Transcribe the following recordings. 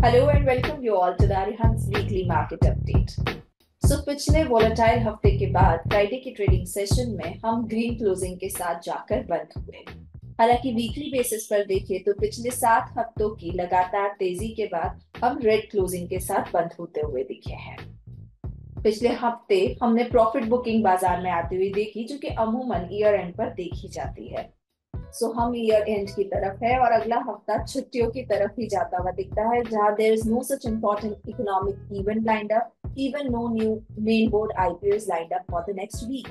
Hello and welcome you all to the Arihant's weekly market update. पिछले volatile हफ्ते के बाद फ्राइडे की ट्रेडिंग सेशन में हम ग्रीन क्लोजिंग के साथ जाकर बंद हुए। हालांकि वीकली बेसिस पर देखें तो पिछले 7 हफ्तों की लगातार तेजी के बाद हम रेड क्लोजिंग के साथ बंद होते हुए दिखे हैं। पिछले हफ्ते हमने प्रॉफिट बुकिंग बाजार में आती हुई देखी, जो कि अमूमन ईयर एंड पर देखी जाती है। हम ईयर एंड की तरफ है और अगला हफ्ता छुट्टियों की तरफ ही जाता हुआ दिखता है, जहां there is no such important economic event lined up, even no new main board IPOs lined up for the next week.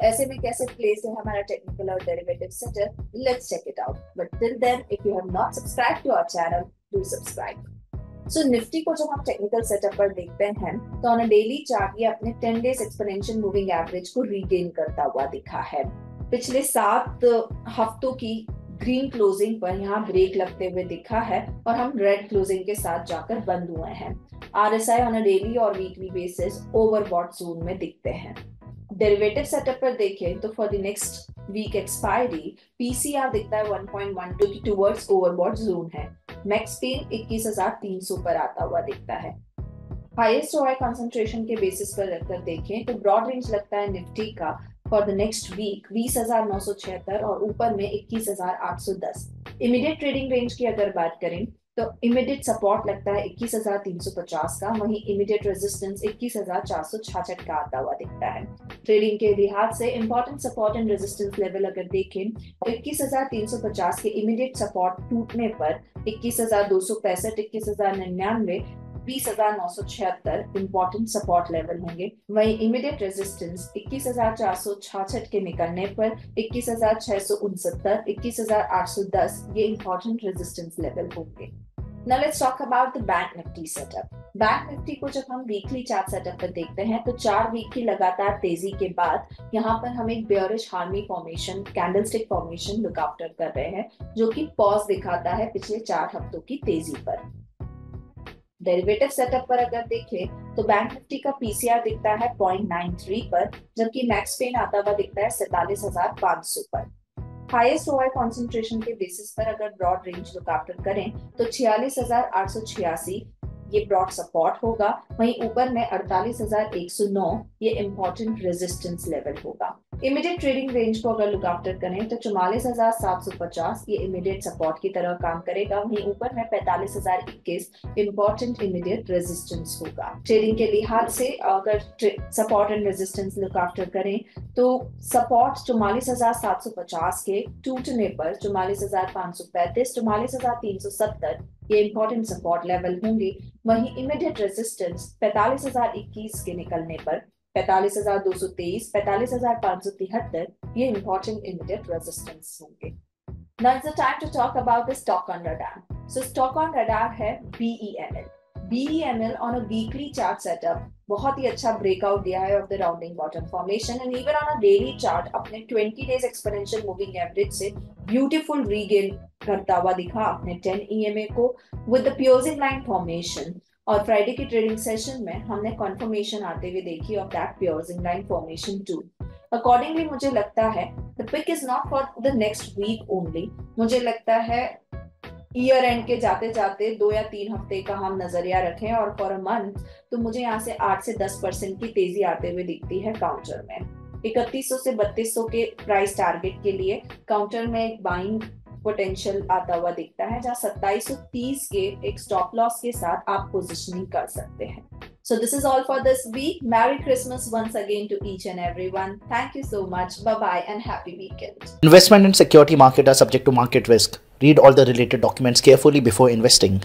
ऐसे में कैसे प्लेस है हमारा टेक्निकल और derivative setup, let's check it out. But till then, if you have not subscribe to our channel, do subscribe. Nifty को जब हम technical setup पर देखते हैं तो ऑन अ डेली चार्ट ये अपने 10 डेज एक्सपोनेंशियल मूविंग एवरेज को रीगेन करता हुआ दिखा है। पिछले 7 हफ्तों की ग्रीन क्लोजिंग पर यहाँ ब्रेक लगते हुए दिखा है और हम रेड क्लोजिंग के साथ जाकर बंद हुए हैं। आरएसआई ऑन अ डेली और वीकली बेसिस ओवरबॉट जोन में दिखते हैं। डेरिवेटिव सेटअप पर देखें तो for the next week expiry PCR दिखता है 1.12 की टुवर्ड्स ओवरबॉट जोन है। मैक्स पेन 21,300 पर आता हुआ दिखता है। हाईएस्ट ओआई कंसंट्रेशन के बेसिस पर रखकर देखें तो ब्रॉड रेंज लगता है निफ्टी का फॉर द नेक्स्ट वीक 20,976 और ऊपर में 21,810। इमीडिएट ट्रेडिंग रेंज की अगर बात करें तो इमीडिएट सपोर्ट लगता है 21,350 का, वहीं इमीडिएट रेजिस्टेंस 21,466 का आता हुआ दिखता है। ट्रेडिंग के लिहाज से important support and resistance level अगर देखें तो 21,350 के इमीडिएट सपोर्ट टूटने पर 21,265, 21,099, 20,976 इंपॉर्टेंट सपोर्ट लेवल होंगे। वहीं इमीडिएट रेजिस्टेंस 21,466 के निकलने पर 21,669, 21,810 ये इंपॉर्टेंट रेजिस्टेंस लेवल होंगे। Now let's talk about the bank Nifty setup. Bank Nifty को जब हम वीकली चार्ट सेटअप पर देखते हैं तो 4 वीक की लगातार तेजी के बाद यहाँ पर हम एक bearish army formation, candlestick formation look after कर रहे हैं, जो कि पॉज दिखाता है पिछले 4 हफ्तों की तेजी पर। डेरिवेटिव सेटअप पर अगर देखें तो बैंक निफ्टी का पीसीआर दिखता है 0.93 पर, जबकि मैक्स पेन आता हुआ दिखता है 47,500 पर। हाईएस्ट ओआई कंसंट्रेशन के बेसिस पर अगर ब्रॉड रेंज लुक आफ्टर करें तो 46,886 ये ब्रॉड सपोर्ट होगा, वहीं ऊपर में 48,109 ये इंपॉर्टेंट रेजिस्टेंस लेवल होगा। इमीडिएट ट्रेडिंग रेंज को अगर लुक आफ्टर करें तो 44,750 ये इमीडिएट सपोर्ट की तरह काम करेगा, वहीं ऊपर में 45,021 इंपॉर्टेंट इमीडिएट रेजिस्टेंस होगा। ट्रेडिंग के लिहाज से अगर support and resistance look after करें तो सपोर्ट 44,750 के टूटने पर 44,535, 44,370 ये इंपॉर्टेंट सपोर्ट लेवल होंगे, वहीं इमीडिएट रेजिस्टेंस 45,021 के निकलने पर 45,223, 45,573 ये इंपॉर्टेंट इमीडिएट रेजिस्टेंस होंगे। Now it's the time to talk about the stock on radar. Stock on radar है BEML. BEML on a weekly chart setup बहुत ही अच्छा ब्रेकआउट दिया है of the rounding bottom formation and even on a daily chart अपने 20 days exponential moving average से beautiful regain करता हुआ दिखा अपने 10 EMA को with the piercing line formation. और फ्राइडे की ट्रेडिंग सेशन में हमने कंफर्मेशन आते हुए देखी of that piercing line formation too. Accordingly मुझे लगता है the pick is not for the next week only, मुझे लगता है ईयर एंड के जाते जाते 2 या 3 हफ्ते का हम नजरिया रखें और फॉर अ मंथ तो मुझे यहाँ से 8 से 10% की तेजी आते हुए दिखती है काउंटर में। 3100 से 3200 के प्राइस टारगेट के लिए काउंटर में एक बाइंग पोटेंशियल आता हुआ दिखता है, जहाँ 2730 के एक स्टॉप लॉस के साथ आप पोजिशनिंग कर सकते हैं। So this is all for this week. Merry Christmas once again to each and everyone. Thank you so much. Bye-bye and happy weekend. Investment and security market are subject to market risk. Read all the related documents carefully before investing.